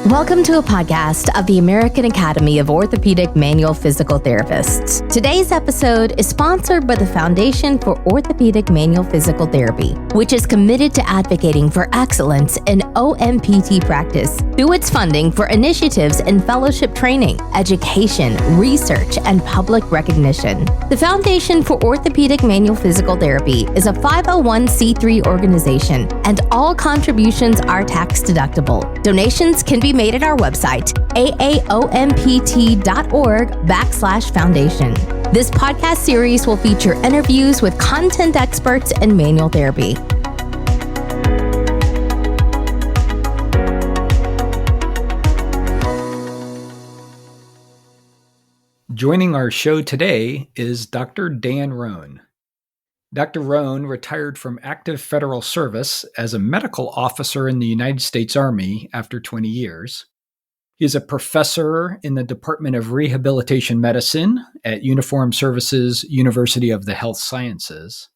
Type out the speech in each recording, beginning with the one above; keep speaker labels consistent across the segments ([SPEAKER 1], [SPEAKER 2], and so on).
[SPEAKER 1] Welcome to a podcast of the American Academy of Orthopedic Manual Physical Therapists. Today's episode is sponsored by the Foundation for Orthopedic Manual Physical Therapy, which is committed to advocating for excellence in OMPT practice through its funding for initiatives in fellowship training, education, research, and public recognition. The Foundation for Orthopedic Manual Physical Therapy is a 501c3 organization, and all contributions are tax deductible. Donations can be made at our website, aaompt.org/foundation. This podcast series will feature interviews with content experts in manual therapy.
[SPEAKER 2] Joining our show today is Dr. Dan Rhon. Dr. Rhon retired from active federal service as a medical officer in the United States Army after 20 years. He is a professor in the Department of Rehabilitation Medicine at Uniformed Services University of the Health Sciences.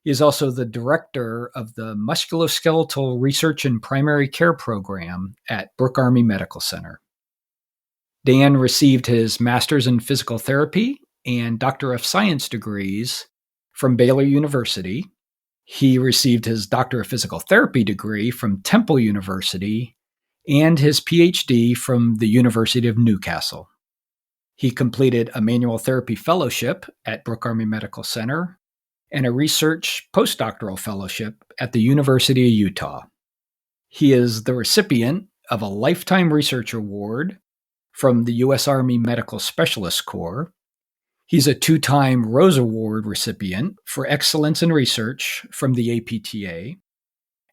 [SPEAKER 2] He is also the director of the Musculoskeletal Research and Primary Care Program at Brooke Army Medical Center. Dan received his master's in physical therapy and Doctor of Science degrees from Baylor University. He received his Doctor of Physical Therapy degree from Temple University and his PhD from the University of Newcastle. He completed a manual therapy fellowship at Brooke Army Medical Center and a research postdoctoral fellowship at the University of Utah. He is the recipient of a Lifetime Research Award from the U.S. Army Medical Specialist Corps. He's a two-time Rose Award recipient for excellence in research from the APTA,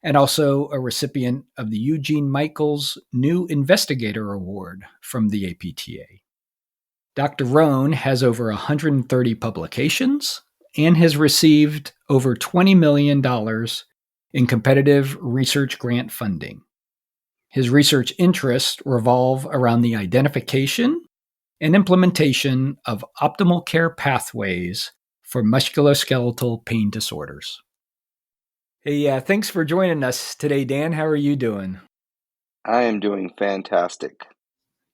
[SPEAKER 2] and also a recipient of the Eugene Michaels New Investigator Award from the APTA. Dr. Rhon has over 130 publications and has received over $20 million in competitive research grant funding. His research interests revolve around the identification and implementation of optimal care pathways for musculoskeletal pain disorders. Hey, thanks for joining us today, Dan. How are you doing?
[SPEAKER 3] I am doing fantastic.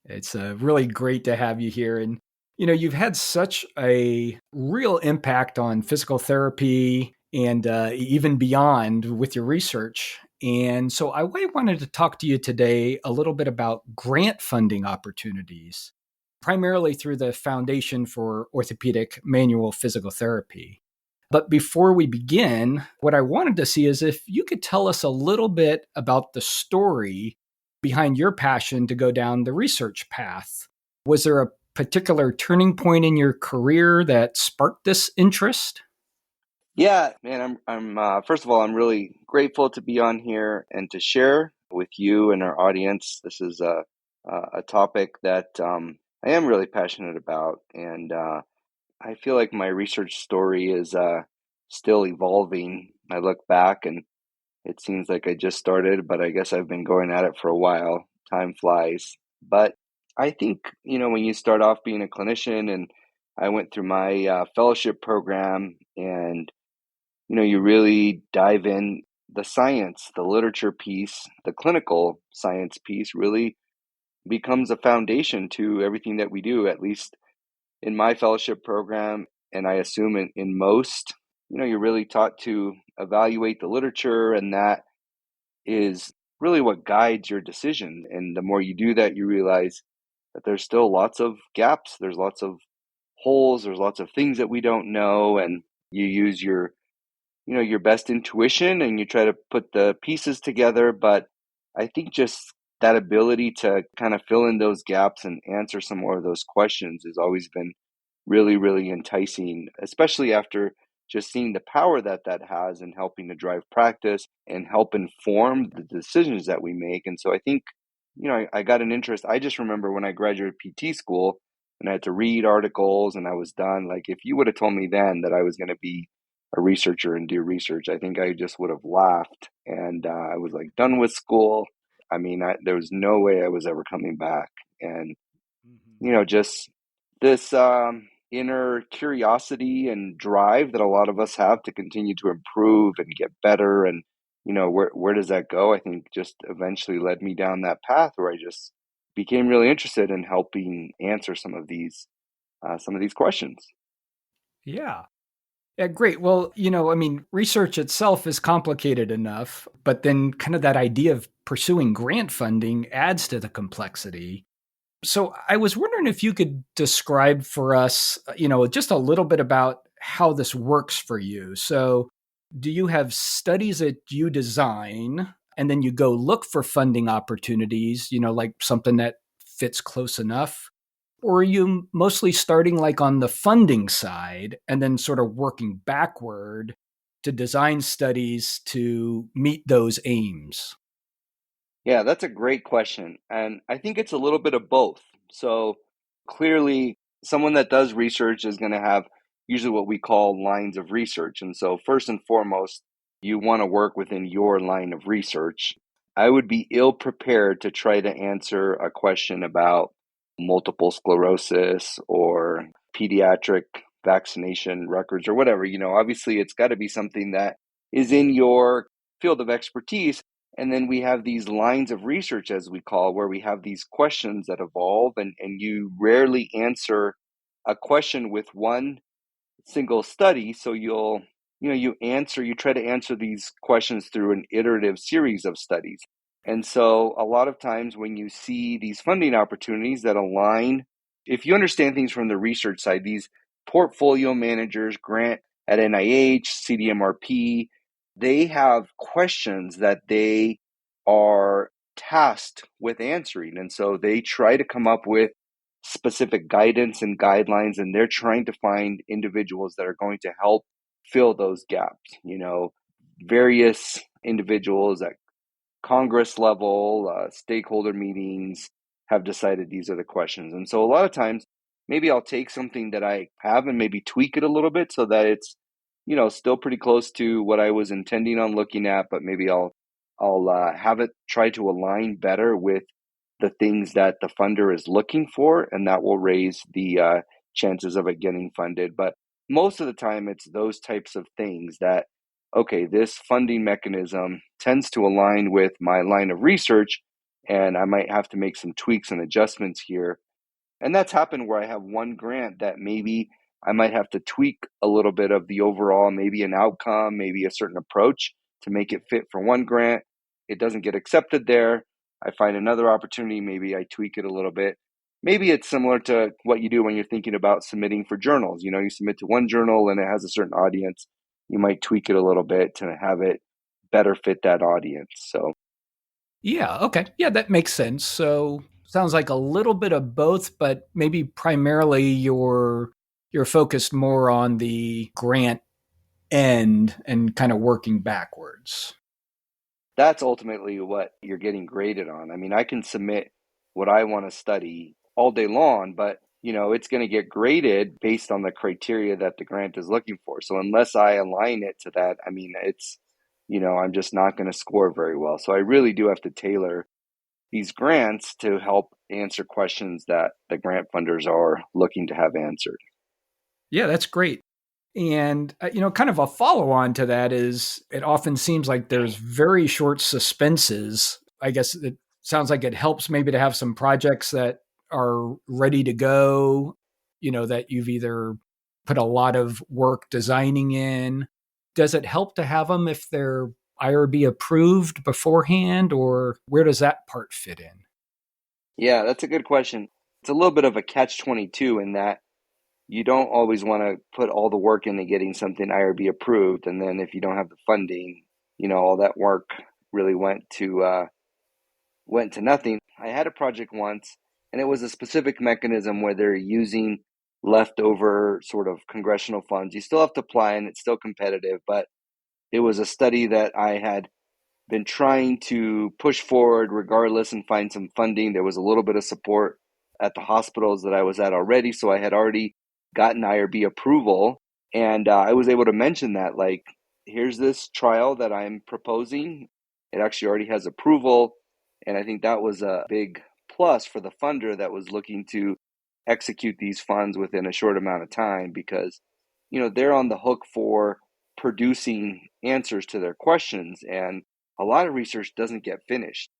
[SPEAKER 2] It's really great to have you here. And, you've had such a real impact on physical therapy and even beyond with your research. And so I wanted to talk to you today a little bit about grant funding opportunities, primarily through the Foundation for Orthopedic Manual Physical Therapy. But before we begin, what I wanted to see is if you could tell us a little bit about the story behind your passion to go down the research path. Was there a particular turning point in your career that sparked this interest?
[SPEAKER 3] Yeah, man, I'm first of all, I'm really grateful to be on here and to share with you and our audience. This is a topic that I am really passionate about, and I feel like my research story is still evolving. I look back and it seems like I just started, but I guess I've been going at it for a while. Time flies. But I think, when you start off being a clinician, and I went through my fellowship program, and you really dive in the science, the literature piece, the clinical science piece really becomes a foundation to everything that we do, at least in my fellowship program. And I assume in most, you're really taught to evaluate the literature, and that is really what guides your decision. And the more you do that, you realize that there's still lots of gaps, there's lots of holes, there's lots of things that we don't know, and you use your best intuition and you try to put the pieces together. But I think just that ability to kind of fill in those gaps and answer some more of those questions has always been really, really enticing, especially after just seeing the power that has in helping to drive practice and help inform the decisions that we make. And so I think, I got an interest. I just remember when I graduated PT school and I had to read articles and I was done. Like, if you would have told me then that I was going to be a researcher and do research, I think I just would have laughed. And I was like done with school. I mean, there was no way I was ever coming back. And, just this inner curiosity and drive that a lot of us have to continue to improve and get better. And where does that go? I think just eventually led me down that path where I just became really interested in helping answer some of these questions.
[SPEAKER 2] Yeah. Yeah, great. Well, research itself is complicated enough, but then kind of that idea of pursuing grant funding adds to the complexity. So I was wondering if you could describe for us, just a little bit about how this works for you. So, do you have studies that you design and then you go look for funding opportunities, like something that fits close enough? Or are you mostly starting like on the funding side and then sort of working backward to design studies to meet those aims?
[SPEAKER 3] Yeah, that's a great question. And I think it's a little bit of both. So clearly, someone that does research is going to have usually what we call lines of research. And so, first and foremost, you want to work within your line of research. I would be ill prepared to try to answer a question about multiple sclerosis or pediatric vaccination records or whatever. Obviously, it's got to be something that is in your field of expertise. And then we have these lines of research, as we call, where we have these questions that evolve, and you rarely answer a question with one single study. So you try to answer these questions through an iterative series of studies. And so a lot of times when you see these funding opportunities that align, if you understand things from the research side, these portfolio managers, grant at NIH, CDMRP, they have questions that they are tasked with answering. And so they try to come up with specific guidance and guidelines, and they're trying to find individuals that are going to help fill those gaps. Various individuals at Congress level, stakeholder meetings have decided these are the questions. And so a lot of times, maybe I'll take something that I have and maybe tweak it a little bit so that it's, still pretty close to what I was intending on looking at, but maybe I'll have it try to align better with the things that the funder is looking for, and that will raise the chances of it getting funded. But most of the time, it's those types of things that, okay, this funding mechanism tends to align with my line of research, and I might have to make some tweaks and adjustments here. And that's happened where I have one grant that maybe I might have to tweak a little bit of the overall, maybe an outcome, maybe a certain approach to make it fit for one grant. It doesn't get accepted there. I find another opportunity, maybe I tweak it a little bit. Maybe it's similar to what you do when you're thinking about submitting for journals. You submit to one journal and it has a certain audience. You might tweak it a little bit to have it better fit that audience. So
[SPEAKER 2] Yeah, okay. Yeah, that makes sense. So sounds like a little bit of both, but maybe primarily you're focused more on the grant end and kind of working backwards.
[SPEAKER 3] that's ultimately what you're getting graded on. I mean, I can submit what I want to study all day long, but it's going to get graded based on the criteria that the grant is looking for. So unless I align it to that, I mean, I'm just not going to score very well. So I really do have to tailor these grants to help answer questions that the grant funders are looking to have answered.
[SPEAKER 2] Yeah, that's great. And, kind of a follow on to that is it often seems like there's very short suspenses. I guess it sounds like it helps maybe to have some projects that are ready to go, that you've either put a lot of work designing in. Does it help to have them if they're IRB approved beforehand, or where does that part fit in?
[SPEAKER 3] Yeah, that's a good question. It's a little bit of a catch-22 in that you don't always want to put all the work into getting something IRB approved. And then if you don't have the funding, all that work really went to nothing. I had a project once, and it was a specific mechanism where they're using leftover sort of congressional funds. You still have to apply, and it's still competitive, but it was a study that I had been trying to push forward regardless and find some funding. There was a little bit of support at the hospitals that I was at already, so I had already gotten IRB approval, and I was able to mention that, like, here's this trial that I'm proposing. It actually already has approval, and I think that was a big plus for the funder that was looking to execute these funds within a short amount of time, because they're on the hook for producing answers to their questions, and a lot of research doesn't get finished.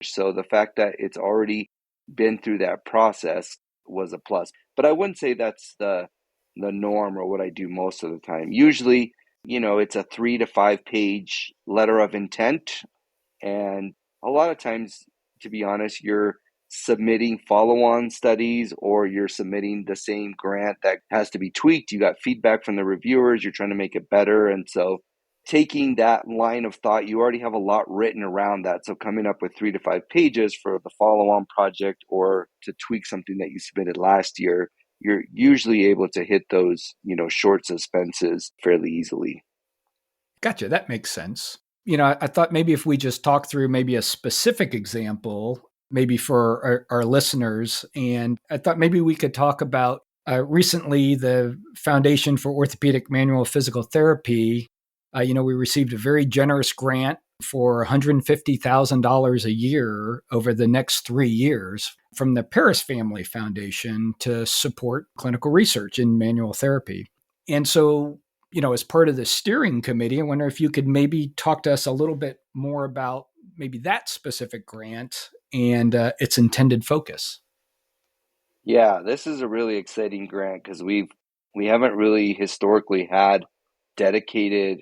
[SPEAKER 3] So the fact that it's already been through that process was a plus. But I wouldn't say that's the norm or what I do most of the time. Usually, it's a 3 to 5 page letter of intent. And a lot of times, to be honest, you're submitting follow-on studies or you're submitting the same grant that has to be tweaked. You got feedback from the reviewers, you're trying to make it better. And so taking that line of thought, you already have a lot written around that. So coming up with 3 to 5 pages for the follow-on project or to tweak something that you submitted last year, you're usually able to hit those, short suspenses fairly easily.
[SPEAKER 2] Gotcha. That makes sense. I thought maybe if we just talk through maybe a specific example, maybe for our listeners, and I thought maybe we could talk about recently the Foundation for Orthopedic Manual Physical Therapy. We received a very generous grant for $150,000 a year over the next 3 years from the Paris Family Foundation to support clinical research in manual therapy. And so, as part of the steering committee, I wonder if you could maybe talk to us a little bit more about maybe that specific grant and its intended focus.
[SPEAKER 3] Yeah, this is a really exciting grant because we haven't really historically had dedicated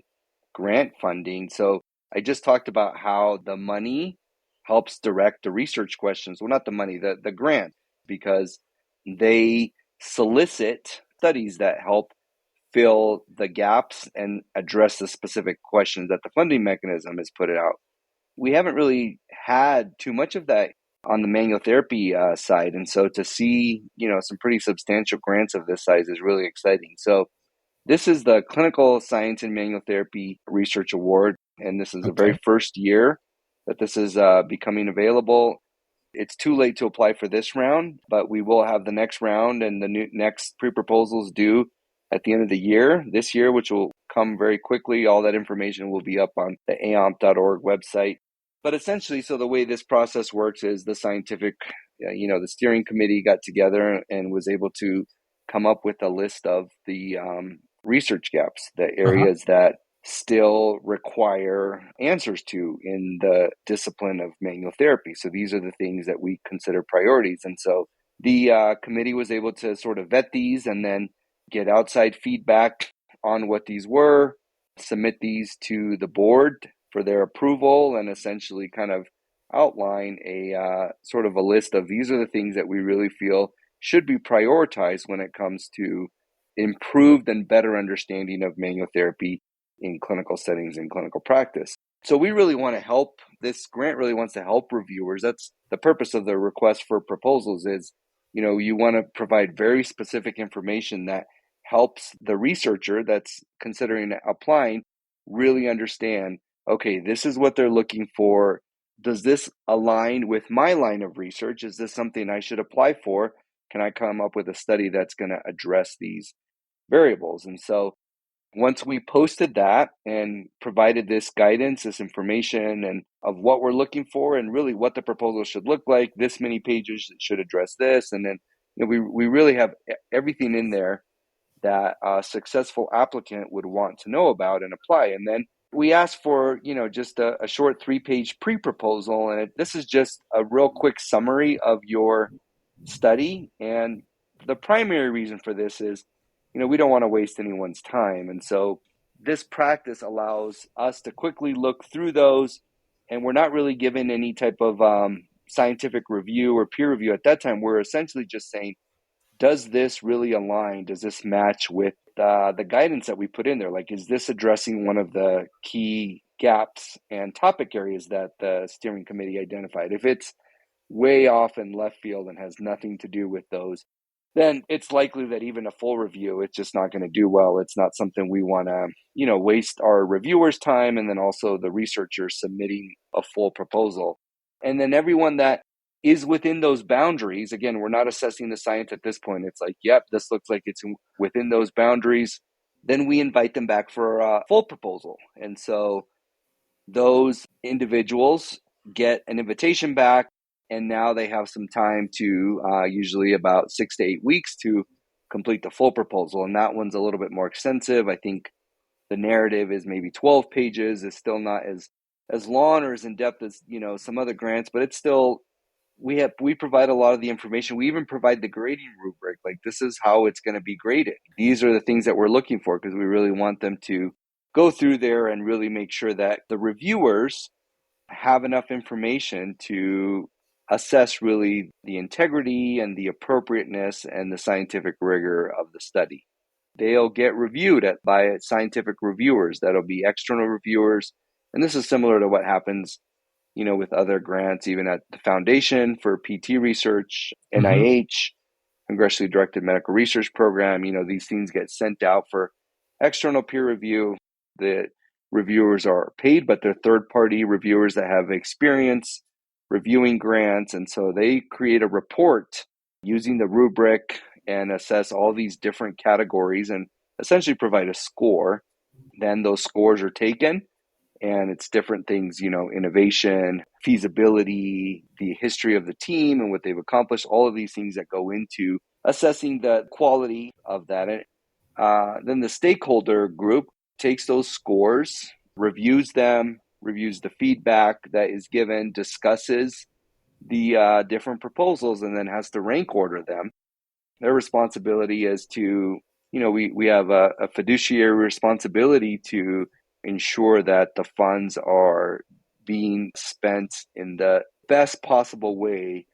[SPEAKER 3] grant funding. So I just talked about how the money helps direct the research questions. Well, not the money, the grant, because they solicit studies that help fill the gaps and address the specific questions that the funding mechanism has put it out. We haven't really had too much of that on the manual therapy side. And so to see, some pretty substantial grants of this size is really exciting. So this is the Clinical Science in Manual Therapy Research Award. And this is the very first year that this is becoming available. It's too late to apply for this round, but we will have the next round and the next pre-proposals due at the end of the year, this year, which will come very quickly. All that information will be up on the aomp.org website. But essentially, so the way this process works is the scientific, the steering committee got together and was able to come up with a list of the research gaps, the areas that still require answers to in the discipline of manual therapy. So these are the things that we consider priorities. And so the committee was able to sort of vet these and then get outside feedback on what these were, submit these to the board for their approval, and essentially kind of outline a sort of a list of these are the things that we really feel should be prioritized when it comes to improved and better understanding of manual therapy in clinical settings and clinical practice. So we really want to help. This grant really wants to help reviewers. That's the purpose of the request for proposals is, you want to provide very specific information that helps the researcher that's considering applying really understand, okay, this is what they're looking for. Does this align with my line of research? Is this something I should apply for? Can I come up with a study that's going to address these variables? And so once we posted that and provided this guidance, this information and of what we're looking for and really what the proposal should look like, this many pages should address this. And then we really have everything in there that a successful applicant would want to know about and apply. And then we asked for, just a short 3-page pre-proposal. And this is just a real quick summary of your study. And the primary reason for this is, we don't want to waste anyone's time. And so this practice allows us to quickly look through those. And we're not really given any type of scientific review or peer review at that time. We're essentially just saying, does this really align? Does this match with the guidance that we put in there? Like, is this addressing one of the key gaps and topic areas that the steering committee identified? If it's way off in left field and has nothing to do with those, then it's likely that even a full review, it's just not going to do well. It's not something we want to, waste our reviewers' time and then also the researchers submitting a full proposal. And then everyone that is within those boundaries, again, we're not assessing the science at this point. It's like, yep, this looks like it's within those boundaries. Then we invite them back for a full proposal. And so those individuals get an invitation back. And now they have some time to usually about 6 to 8 weeks to complete the full proposal. And that one's a little bit more extensive. I think the narrative is maybe 12 pages. It's still not as as long or as in depth as, some other grants, but it's still, we provide a lot of the information. We even provide the grading rubric. Like, this is how it's going to be graded. These are the things that we're looking for, because we really want them to go through there and really make sure that the reviewers have enough information to assess really the integrity and the appropriateness and the scientific rigor of the study. They'll get reviewed by scientific reviewers. That'll be external reviewers. And this is similar to what happens, with other grants, even at the Foundation for PT Research, NIH, Congressionally Directed Medical Research Program. These things get sent out for external peer review. The reviewers are paid, but they're third-party reviewers that have experience reviewing grants. And so they create a report using the rubric and assess all these different categories and essentially provide a score. Then those scores are taken, and it's different things, innovation, feasibility, the history of the team and what they've accomplished, all of these things that go into assessing the quality of that. Then the stakeholder group takes those scores, reviews them, reviews the feedback that is given, discusses the different proposals, and then has to rank order them. Their responsibility is to, we have a fiduciary responsibility to ensure that the funds are being spent in the best possible way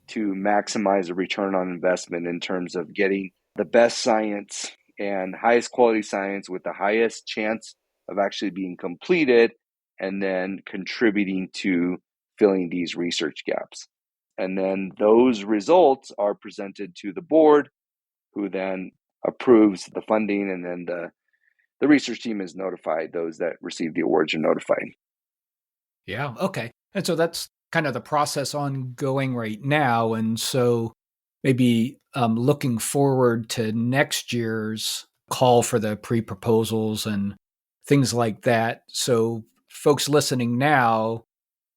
[SPEAKER 3] to maximize the return on investment in terms of getting the best science and highest quality science with the highest chance of actually being completed, and then contributing to filling these research gaps. And then those results are presented to the board, who then approves the funding, and then the research team is notified. Those that receive the awards are notified.
[SPEAKER 2] Yeah, okay. And so that's kind of the process ongoing right now. And so maybe looking forward to next year's call for the pre-proposals and things like that. So folks listening now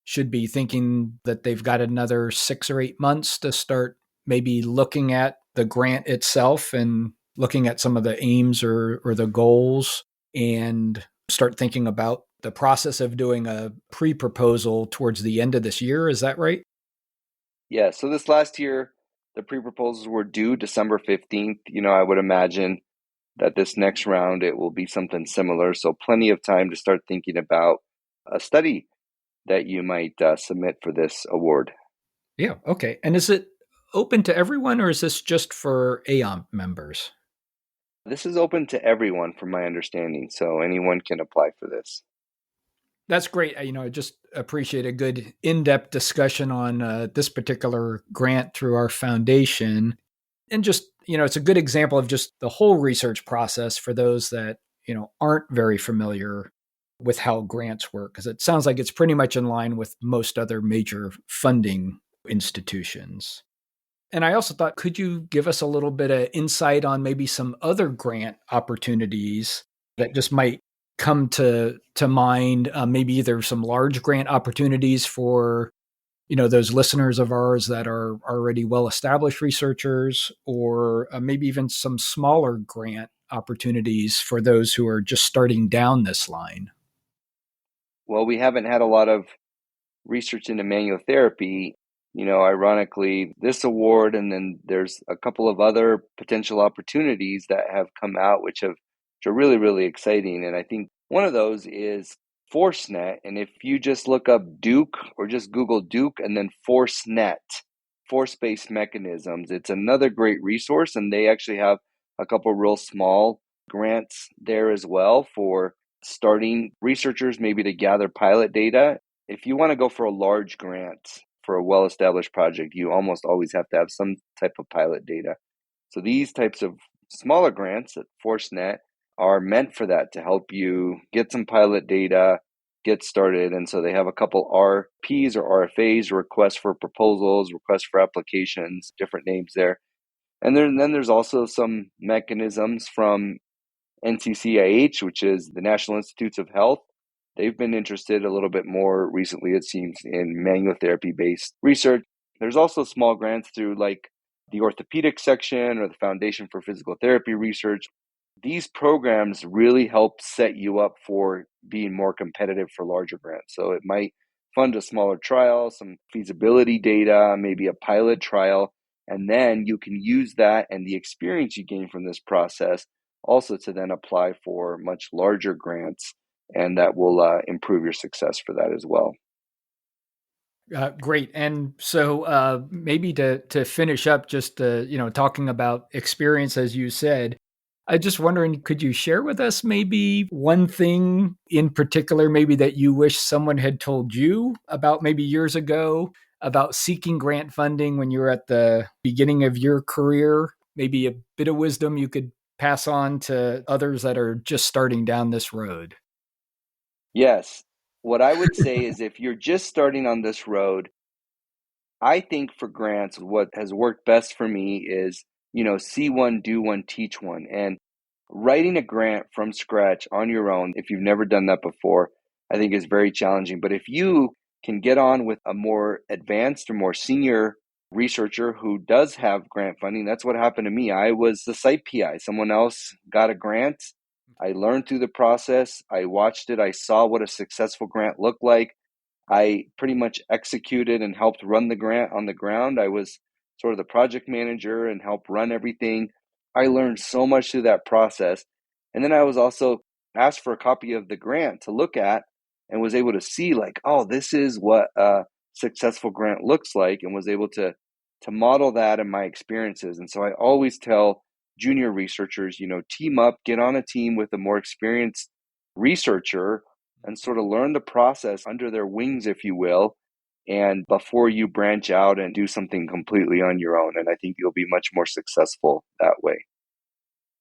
[SPEAKER 2] should be thinking that they've got another 6 or 8 months to start maybe looking at the grant itself and looking at some of the aims or the goals, and start thinking about the process of doing a pre-proposal towards the end of this year. Is that right?
[SPEAKER 3] Yeah. So this last year, the pre-proposals were due December 15th. I would imagine that this next round, it will be something similar. So plenty of time to start thinking about a study that you might submit for this award.
[SPEAKER 2] Yeah. Okay. And is it open to everyone, or is this just for AOMP members?
[SPEAKER 3] This is open to everyone, from my understanding. So anyone can apply for this.
[SPEAKER 2] That's great. I just appreciate a good in-depth discussion on this particular grant through our foundation. And just, it's a good example of just the whole research process for those that, aren't very familiar with how grants work, because it sounds like it's pretty much in line with most other major funding institutions. And I also thought, could you give us a little bit of insight on maybe some other grant opportunities that just might come to mind? Maybe either some large grant opportunities for, those listeners of ours that are already well-established researchers, or maybe even some smaller grant opportunities for those who are just starting down this line.
[SPEAKER 3] Well, we haven't had a lot of research into manual therapy. Ironically, this award, and then there's a couple of other potential opportunities that have come out, which are really, really exciting. And I think one of those is ForceNet. And if you just look up Duke, or just Google Duke and then ForceNet, force-based mechanisms, it's another great resource. And they actually have a couple real small grants there as well for starting researchers, maybe to gather pilot data. If you want to go for a large grant for a well-established project, you almost always have to have some type of pilot data. So these types of smaller grants at ForceNet are meant for that, to help you get some pilot data, get started. And so they have a couple RPs or RFAs, requests for proposals, requests for applications, different names there. And then there's also some mechanisms from NCCIH, which is the National Institutes of Health. They've been interested a little bit more recently, it seems, in manual therapy-based research. There's also small grants through like the orthopedic section or the Foundation for Physical Therapy Research. these programs really help set you up for being more competitive for larger grants. So it might fund a smaller trial, some feasibility data, maybe a pilot trial, and then you can use that and the experience you gain from this process also to then apply for much larger grants, and that will improve your success for that as well.
[SPEAKER 2] Great. And so maybe to finish up, just talking about experience, as you said, I just wondering, could you share with us maybe one thing in particular, maybe that you wish someone had told you about maybe years ago about seeking grant funding when you were at the beginning of your career? Maybe a bit of wisdom you could pass on to others that are just starting down this road.
[SPEAKER 3] Yes. What I would say is if you're just starting on this road, I think for grants, what has worked best for me is, see one, do one, teach one. And writing a grant from scratch on your own, if you've never done that before, I think is very challenging. But if you can get on with a more advanced or more senior researcher who does have grant funding, that's what happened to me. I was the site PI. Someone else got a grant. I learned through the process. I watched it. I saw what a successful grant looked like. I pretty much executed and helped run the grant on the ground. I was sort of the project manager and helped run everything. I learned so much through that process. And then I was also asked for a copy of the grant to look at and was able to see like, oh, this is what a successful grant looks like, and was able to model that in my experiences. And so I always tell junior researchers, team up, get on a team with a more experienced researcher and sort of learn the process under their wings, if you will, and before you branch out and do something completely on your own. And I think you'll be much more successful that way.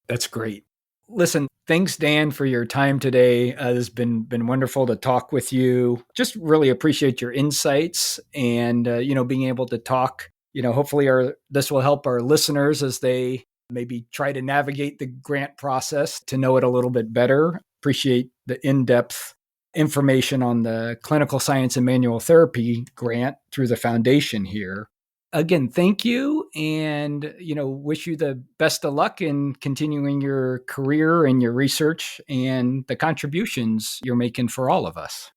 [SPEAKER 2] That's great. Listen, thanks, Dan, for your time today. It's been wonderful to talk with you. Just really appreciate your insights and, being able to talk. Hopefully this will help our listeners as they maybe try to navigate the grant process to know it a little bit better. Appreciate the in-depth information on the Clinical Science and Manual Therapy grant through the foundation here. Again, thank you, and wish you the best of luck in continuing your career and your research and the contributions you're making for all of us.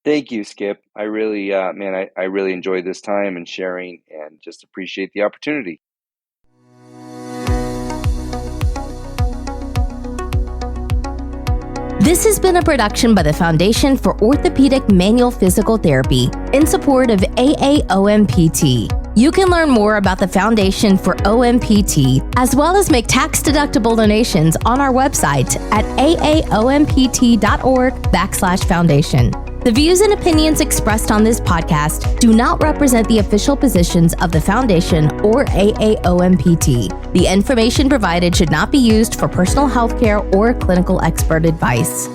[SPEAKER 3] Thank you, Skip. I really, I really enjoyed this time and sharing, and just appreciate the opportunity.
[SPEAKER 1] This has been a production by the Foundation for Orthopedic Manual Physical Therapy in support of AAOMPT. You can learn more about the Foundation for OMPT, as well as make tax-deductible donations on our website at aaompt.org/foundation. The views and opinions expressed on this podcast do not represent the official positions of the Foundation or AAOMPT. The information provided should not be used for personal health care or clinical expert advice.